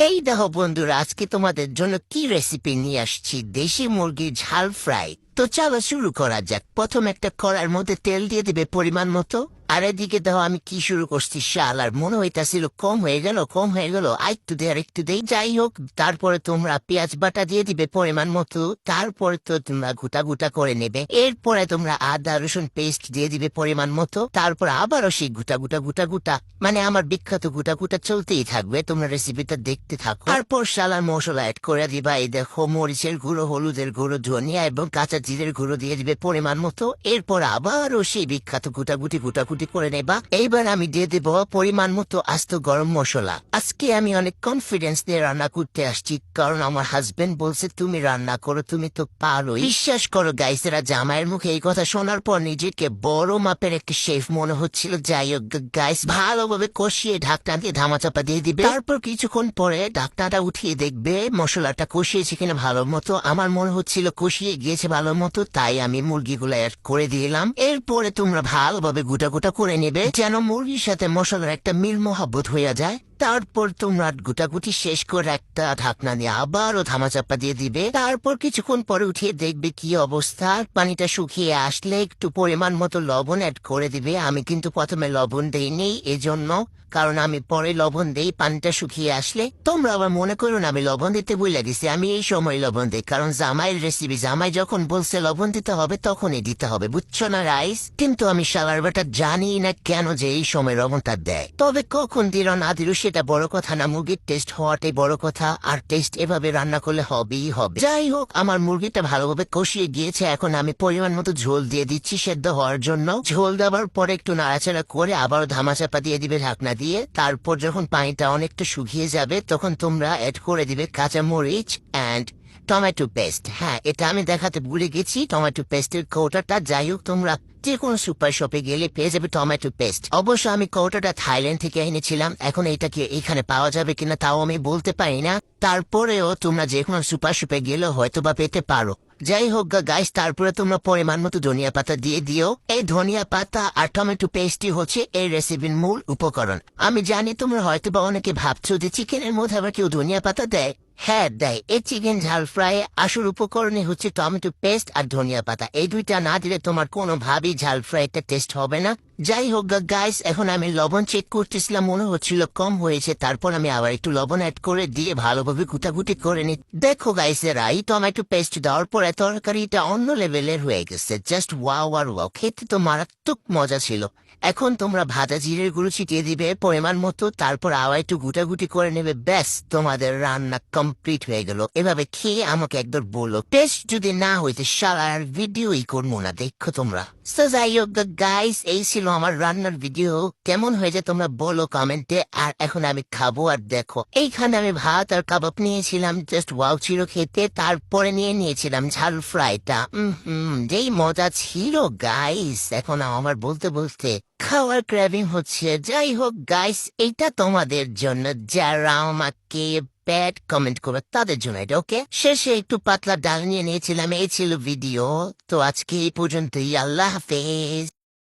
এই দেখো বন্ধুরা, আজকে তোমাদের জন্য কি রেসিপি নিয়ে আসছি, দেশি মুরগির ঝাল ফ্রাই। তো চলো শুরু করা যাক। প্রথম একটা কড়ার মধ্যে তেল দিয়ে দিবে পরিমাণ মতো। আর এদিকে দেখো আমি কি শুরু করছি, শাল আর মনে হইতাছিল কম হয়ে গেল আর একটু দেই যাই হোক। তারপরে তোমরা পেঁয়াজ বাটা দিয়ে দিবে পরিমাণ মতো। তারপরে তো তোমরা গুটা গুটা করে নেবে। এরপরে তোমরা আদা রসুন পেস্ট দিয়ে দিবে পরিমাণ মতো। তারপর আবারও সেই গুটা গুটা মানে আমার বিখ্যাত গুটা গুটা চলতেই থাকবে। তোমরা রেসিপিটা দেখতে থাকো। তারপর শালার মশলা অ্যাড করে দিবা। এই দেখো মরিচের গুঁড়ো, হলুদের গুঁড়ো, ধনিয়া এবং কাঁচা জিরের গুঁড়ো দিয়ে দিবে পরিমাণ মতো। এরপর আবারও সেই বিখ্যাত গুটাগুটি করে নেবা। এইবার আমি দিয়ে দেব পরিমাণ মতো আস্ত গরম মশলা। আজকে আমি অনেক কনফিডেন্স দিয়ে রান্না করতে আসছি, কারণ আমার হাজবেন্ড বলছে তুমি রান্না করো, তুমি তো পারো। বিশ্বাস করো গাইসেরা, জামাইয়ের মুখে এই কথা শোনার পর নিজেকে বড় মাপের একটা শেফ মনে হচ্ছিল। যাই হোক গাইস, ভালোভাবে কষিয়ে ঢাকনা দিয়ে ধামাচাপা দিয়ে দিবে। তারপর কিছুক্ষণ পরে ঢাকনাটা উঠিয়ে দেখবে মশলাটা কষিয়েছে কিনা ভালো মতো। আমার মনে হচ্ছিল কষিয়ে গিয়েছে ভালো মতো, তাই আমি মুরগিগুলো অ্যাড করে দিলাম। এরপরে তোমরা ভালোভাবে গুটা করে নেবে, যেন মুরগির সাথে মশলার একটা মিল মহাব্বত হয়ে যায়। তারপর তোমরা গুটাগুটি শেষ করে একটা ঢাকনা দিয়ে আবারও ধামাচাপা দিয়ে দিবে। তারপর কিছুক্ষণ পরে উঠিয়ে দেখবে কি অবস্থা। পানিটা শুকিয়ে আসলে একটু পরিমাণ মতো লবণ অ্যাড করে দিবে। আমি কিন্তু প্রথমে লবণ দেইনি, এজন্য, কারণ আমি পরে লবণ দেই পানিটা শুকিয়ে আসলে। তোমরা আবার মনে করো না আমি লবণ দিতে ভুলে গেছি, আমি এই সময় লবণ দিই, কারণ জামাইয়ের রেসিপি, জামাই যখন বলছে লবণ দিতে হবে তখনই দিতে হবে, বুঝছো না রাইস? কিন্তু আমি শালার বেটা জানি না কেন যে এই সময় লবণটা দেয়। তবে কখন দিল না দিল সেটা বড় কথা না, মুরগির টেস্ট হওয়াটাই বড় কথা। আর টেস্ট এভাবে রান্না করলে হবেই হবে। যাই হোক, আমার মুরগিটা ভালোভাবে কষিয়ে গিয়েছে। এখন আমি পরিমাণ মতো ঝোল দিয়ে দিচ্ছি সেদ্ধ হওয়ার জন্য। ঝোল দেওয়ার পরে একটু নাড়াচাড়া করে আবারও ধামাচাপা দিয়ে দিবে ঢাকনা দিয়ে। তারপর যখন পানিটা অনেকটা শুকিয়ে যাবে তখন তোমরা অ্যাড করে দিবে কাঁচা মরিচ অ্যান্ড টমেটো পেস্ট। হ্যাঁ, এটা আমি দেখাতে ভুলে গেছি, টমেটো পেস্টের কৌটাটা। যাই হোক, তোমরা যে কোনো সুপার শপে গেলে পেয়ে যাবে টমেটো পেস্ট। অবশ্য আমি কৌটাটা থাইল্যান্ড থেকে এনেছিলাম, এখন এটাকে এখানে পাওয়া যাবে কিনা তাও আমি বলতে পারি না। তারপরেও তোমরা যে কোনো সুপার শপে গেলে হয়তো বা পেতে পারো। যাই হোক গাইস, তারপরে তোমরা পরিমাণ মতো ধনিয়া পাতা দিয়ে দিও। এই ধনিয়া পাতা আর টমেটো পেস্টই হচ্ছে এই রেসিপির মূল উপকরণ। আমি জানি তোমরা হয়তো বা অনেকে ভাবছো যে চিকেনের মধ্যে আবার কেউ ধনিয়া পাতা দেয়। হ্যাঁ দেয়। এই চিকেন ঝাল ফ্রাই আসল উপকরণই হচ্ছে টমেটো পেস্ট আর ধনিয়া পাতা। এই দুইটা না দিলে তোমার কোনোভাবেই ঝাল ফ্রাইটা টেস্ট হবে না। যাই হোক গাইস, এখন আমি লবণ চেক করতেছিলাম, মনে হচ্ছিল কম হয়েছে। তারপর আমি আবার একটু লবণ অ্যাড করে দিয়ে ভালোভাবে গুটাগুটি করে নি। দেখো গাইসেরা, এই টমেটো পেস্ট দেওয়ার পরে তরকারিটা অন্য লেভেলের হয়ে গেছে। জাস্ট ওয়াও আর ওয়াও, খেতে তো মারাত্মক মজা ছিল। এখন তোমরা ভাজা জিরের গুঁড়ো ছিটিয়ে দিবে পরিমাণ মতো। তারপর আবার একটু গুটাগুটি করে নেবে। ব্যাস, তোমাদের রান্না কমপ্লিট হয়ে গেল। এভাবে খেয়ে আমাকে একবার বলো, টেস্ট যদি না হইতে সারা আর ভিডিওই করবো না, দেখো তোমরা। So, যাই হোক গাইস, এই ছিল আমার রান্নার ভিডিও। কেমন হয়েছে তোমরা বলো কমেন্টে। আর এখন আমি খাবো, আর দেখো এইখানে আমি ভাত আর কাবাব নিয়েছিলাম, জাস্ট ওয়াও ছিল খেতে। তারপরে নিয়েছিলাম ঝাল ফ্রাইটা। যেই মজা ছিল গাইস, এখন আমার বলতে বলতে খাওয়ার ক্র্যাভিং হচ্ছে। যাই হোক গাইস, এইটা তোমাদের জন্য, যারা আমাকে ব্যাড কমেন্ট করবে তাদের জন্য এটা, ওকে? শেষে একটু পাতলা ডাল নিয়ে নিয়েছিলাম। এই ছিল ভিডিও। তো আজকে এই পর্যন্তই, আল্লাহ হাফেজ।